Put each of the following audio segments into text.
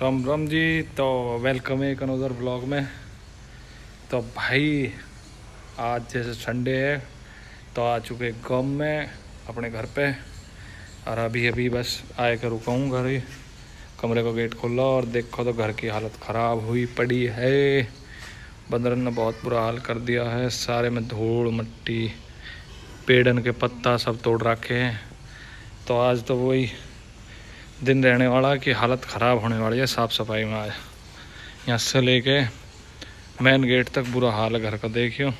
राम राम जी। तो वेलकम है एक अनदर ब्लॉग में। तो भाई आज जैसे संडे है तो आ चुके गाँव में अपने घर पे। और अभी अभी बस आए कर रुका हूँ घर ही। कमरे का गेट खोला और देखो तो घर की हालत ख़राब हुई पड़ी है। बंदर ने बहुत बुरा हाल कर दिया है। सारे में धूल मिट्टी पेड़न के पत्ता सब तोड़ रखे हैं। तो आज तो वही दिन रहने वाला कि हालत ख़राब होने वाली है साफ़ सफाई में। आज यहाँ से लेके मेन गेट तक बुरा हाल है घर का। देखियो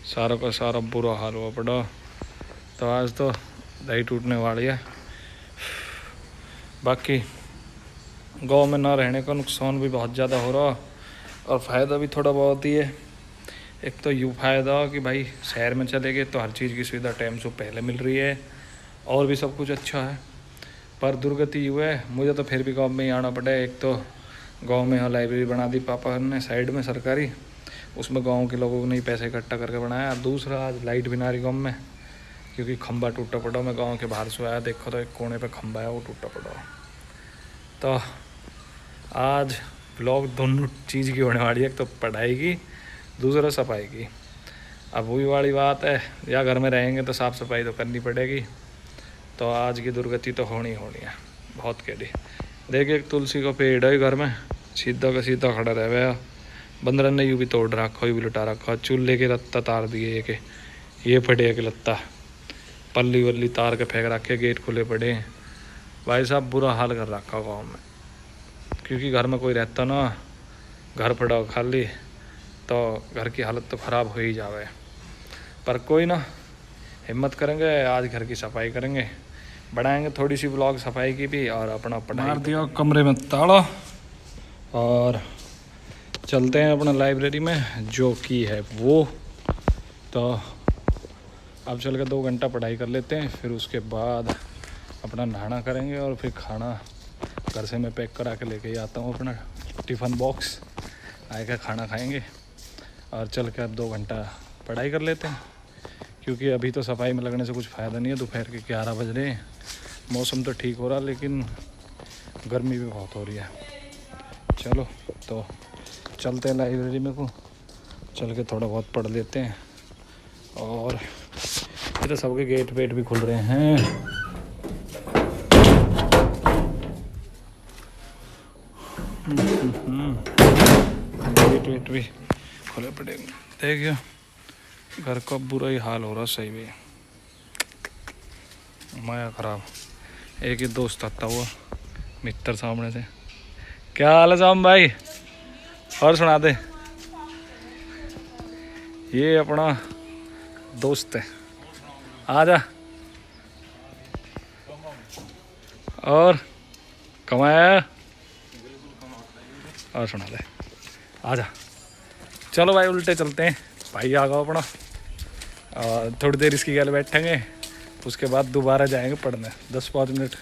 सारा का सारा बुरा हाल हुआ पड़ा। तो आज तो दही टूटने वाली है। बाकी गांव में ना रहने का नुकसान भी बहुत ज़्यादा हो रहा और फ़ायदा भी थोड़ा बहुत ही है। एक तो यूँ फ़ायदा कि भाई शहर में चले गए तो हर चीज़ की सुविधा टाइम से पहले मिल रही है और भी सब कुछ अच्छा है। पर दुर्गति यूँ है मुझे तो फिर भी गाँव में ही आना पड़ा। एक तो गांव में यहाँ लाइब्रेरी बना दी पापा ने साइड में सरकारी, उसमें गांव के लोगों ने पैसे इकट्ठा करके बनाया। दूसरा आज लाइट भी ना रही गाँव में क्योंकि खंबा टूटा पड़ा। मैं गांव के बाहर से आया, देखो तो एक कोने पे खंबा है वो टूटा पड़ा। तो आज ब्लॉग दोनों चीज़ की होने वाली है, एक तो पढ़ाई की, दूसरा सफाई की। अब वही वाली बात है, या घर में रहेंगे तो साफ़ सफाई तो करनी पड़ेगी। तो आज की दुर्गति तो होनी है बहुत केड़ी। देखिए एक तुलसी का पेड़ है घर में, सीधा का सीधा खड़ा रह गया। बंदर ने यूँ भी तोड़ रखा, यूँ भी लुटा रखा। चूल्हे के लत्ता तार दिए कि ये पड़े के लत्ता पल्ली वल्ली तार के फेंक रखे, गेट खुले पड़े। भाई साहब बुरा हाल कर रखा गाँव में क्योंकि घर में कोई रहता ना, घर पड़ा खाली तो घर की हालत तो ख़राब हो ही जावे। पर कोई ना, हिम्मत करेंगे, आज घर की सफाई करेंगे, बनाएंगे थोड़ी सी ब्लॉग सफाई की भी और अपना पढ़ाई। मार दिया कमरे में ताला और चलते हैं अपना लाइब्रेरी में जो कि है वो। तो अब चल के 2 घंटा पढ़ाई कर लेते हैं, फिर उसके बाद अपना नहाना करेंगे और फिर खाना घर से मैं पैक करा के लेके आता हूँ अपना टिफ़िन बॉक्स। आएगा खाना खाएंगे और चल के अब 2 घंटा पढ़ाई कर लेते हैं क्योंकि अभी तो सफाई में लगने से कुछ फ़ायदा नहीं है। दोपहर के 11 बज रहे हैं, मौसम तो ठीक हो रहा लेकिन गर्मी भी बहुत हो रही है। चलो तो चलते हैं लाइब्रेरी में को, चल के थोड़ा बहुत पढ़ लेते हैं। और ये तो सबके गेट वेट भी खुल रहे हैं। गेट वेट भी खुले पड़े। देखियो घर का बुरा ही हाल हो रहा सही भी, माया खराब। एक ही दोस्त आता हुआ मित्र सामने से, क्या हाल है साम भाई, और सुना दे। ये अपना दोस्त है, आजा और कमाया और सुना दे, आजा। चलो भाई उल्टे चलते हैं, भाई आ गया अपना। और थोड़ी देर इसकी गैल बैठेंगे, उसके बाद दोबारा जाएंगे पढ़ने 10-5 मिनट।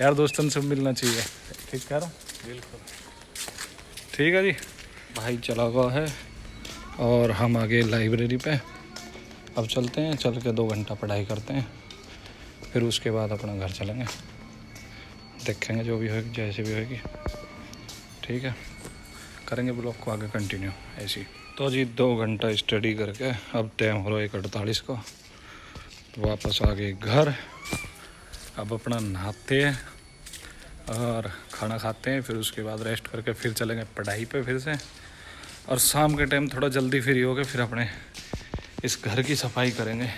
यार दोस्तों से मिलना चाहिए, ठीक कह रहा हूँ? बिल्कुल ठीक है जी। भाई चला गया है और हम आ गए लाइब्रेरी पे। अब चलते हैं, चल के 2 घंटा पढ़ाई करते हैं, फिर उसके बाद अपना घर चलेंगे, देखेंगे जो भी होगी जैसे भी होगी। ठीक है, करेंगे ब्लॉग को आगे कंटिन्यू ऐसी। तो जी 2 घंटा स्टडी करके अब टाइम हो रहा है 1:48 का। तो वापस आ गए घर। अब अपना नहाते हैं और खाना खाते हैं, फिर उसके बाद रेस्ट करके फिर चलेंगे पढ़ाई पे फिर से। और शाम के टाइम थोड़ा जल्दी फ्री हो गए, फिर अपने इस घर की सफाई करेंगे।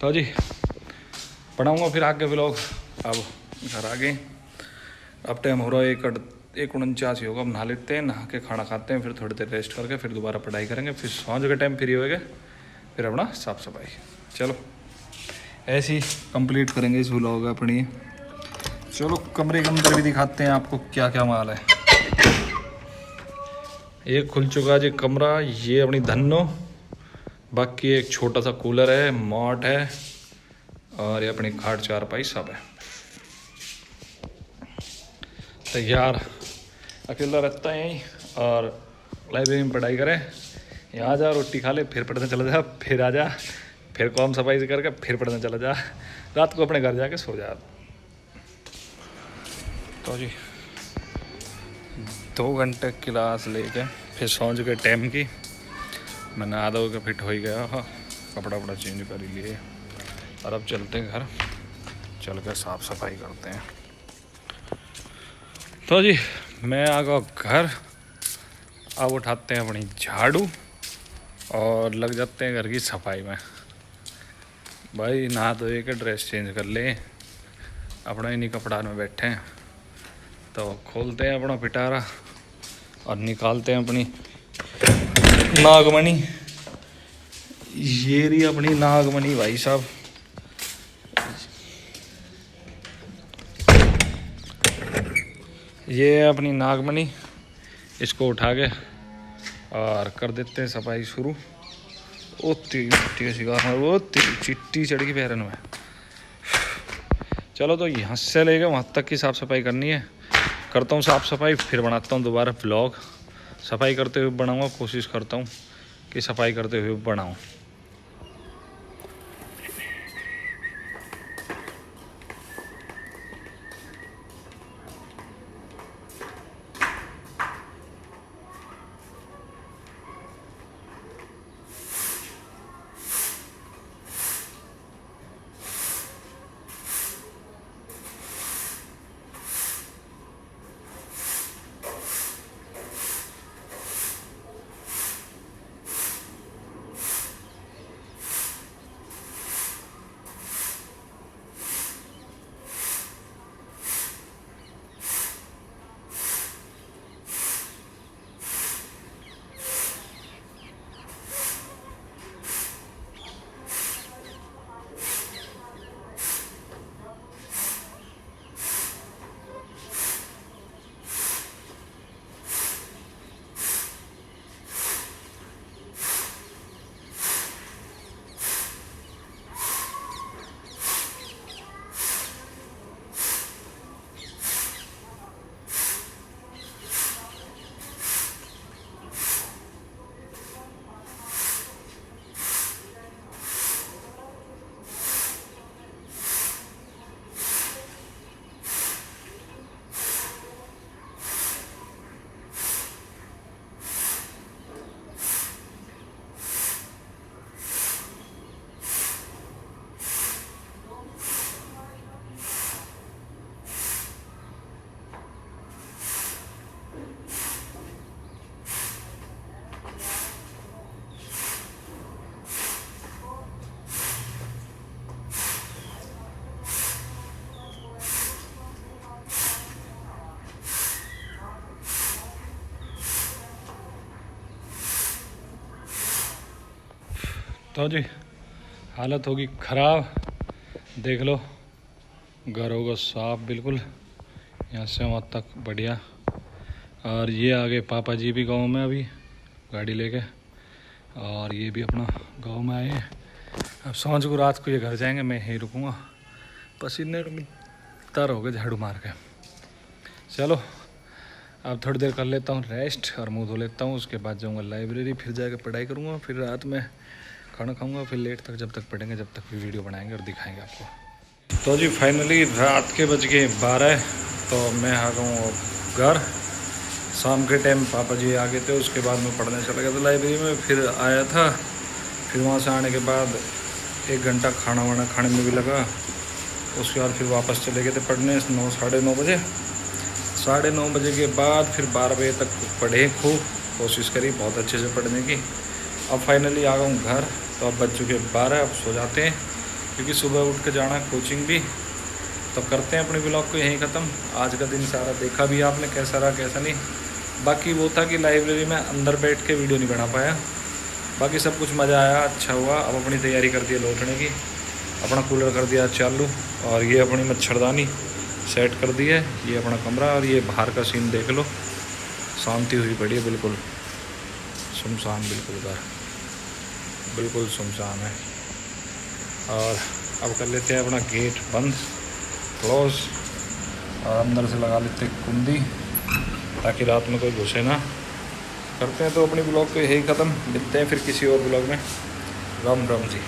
तो जी पढ़ाऊँगा फिर आगे ब्लॉग। अब घर आ गए, अब टाइम हो रहा है 1:49 होगा। अब नहा लेते हैं, नहा के खाना खाते हैं, फिर थोड़ी देर रेस्ट करके फिर दोबारा पढ़ाई करेंगे, फिर सांझ के टाइम फ्री होएगा, फिर अपना साफ़ सफाई। चलो ऐसे ही कंप्लीट करेंगे इस व्लॉग अपनी। चलो कमरे के अंदर भी दिखाते हैं आपको क्या क्या माल है। ये खुल चुका है जी कमरा, ये अपनी धन्नो। बाकी एक छोटा सा कूलर है, मॉट है और ये अपनी खाट चारपाई सब है। तो यार अकेला रहता है यहीं और लाइब्रेरी में पढ़ाई करे। यहाँ जा रोटी खा ले, फिर पढ़ने चला जा, फिर आ जा, फिर कॉम सफाई से करके फिर पढ़ने चला जा, रात को अपने घर जाके सो जा। तो जी 2 घंटे क्लास लेके फिर सौंज के टाइम की मैंने आधा हो के फिट हो ही गया। हाँ, कपड़ा वपड़ा चेंज कर ही लिए और अब चलते हैं घर, चल कर साफ़ सफाई करते हैं। तो जी मैं आ गया घर, अब उठाते हैं अपनी झाड़ू और लग जाते हैं घर की सफाई में। भाई नहा धो के ड्रेस चेंज कर ले, अपना इन्हीं कपड़ा में बैठे हैं। तो खोलते हैं अपना पिटारा और निकालते हैं अपनी नागमणि। ये रही अपनी नागमणि भाई साहब। ये है अपनी नागमणि, इसको उठा के और कर देते हैं सफाई शुरू। ओ तेरी मिट्टी का शिकार, वो तेरी चिट्टी चढ़ गई पैरन में। चलो तो यहाँ से लेके वहाँ तक की साफ़ सफाई करनी है। करता हूँ साफ़ सफाई, फिर बनाता हूँ दोबारा व्लॉग। सफाई करते हुए बनाऊँगा, कोशिश करता हूँ कि सफाई करते हुए बनाऊँ। तो जी हालत होगी ख़राब, देख लो। घर होगा साफ बिल्कुल, यहाँ से वहाँ तक बढ़िया। और ये आगे पापा जी भी गांव में अभी गाड़ी लेके, और ये भी अपना गांव में आए हैं। अब सांझ को रात को ये घर जाएंगे, मैं यहीं रुकूँगा। पसीने तर हो गए झाड़ू मार के। चलो अब थोड़ी देर कर लेता हूँ रेस्ट और मुँह धो लेता हूँ। उसके बाद जाऊँगा लाइब्रेरी, फिर जाकर पढ़ाई करूँगा। फिर रात में खाना खाऊंगा, फिर लेट तक जब तक पढ़ेंगे, जब तक भी वीडियो बनाएंगे और दिखाएंगे आपको। तो जी फाइनली रात के बज गए 12, तो मैं आ गया हूँ घर। शाम के टाइम पापा जी आ गए थे, उसके बाद मैं पढ़ने चला गया था लाइब्रेरी में। फिर आया था, फिर वहाँ से आने के बाद 1 घंटा खाना वाना खाने में भी लगा। उसके बाद फिर वापस चले गए थे पढ़ने 9 साढ़े 9 बजे। 9:30 बजे के बाद फिर 12 बजे तक पढ़े, खूब कोशिश करी बहुत अच्छे से पढ़ने की। अब फाइनली आ गया हूँ घर, तो अब बज चुके 12, अब सो जाते हैं क्योंकि सुबह उठ के जाना कोचिंग भी। तो करते हैं अपने ब्लॉग को यहीं ख़त्म। आज का दिन सारा देखा भी आपने, कैसा रहा कैसा नहीं। बाकी वो था कि लाइब्रेरी में अंदर बैठ के वीडियो नहीं बना पाया, बाकी सब कुछ मज़ा आया, अच्छा हुआ। अब अपनी तैयारी कर दी है लौटने की, अपना कूलर कर दिया चालू, और ये अपनी मच्छरदानी सेट कर दी है। ये अपना कमरा, और ये बाहर का सीन देख लो, शांति हुई पड़ी है, बिल्कुल सुनसान, बिल्कुल घर बिल्कुल सुनसान है। और अब कर लेते हैं अपना गेट बंद, क्लोज, और अंदर से लगा लेते हैं कुंडी ताकि रात में कोई घुसे ना। करते हैं तो अपनी ब्लॉग को यही ख़त्म, मिलते हैं फिर किसी और ब्लॉग में। राम राम जी।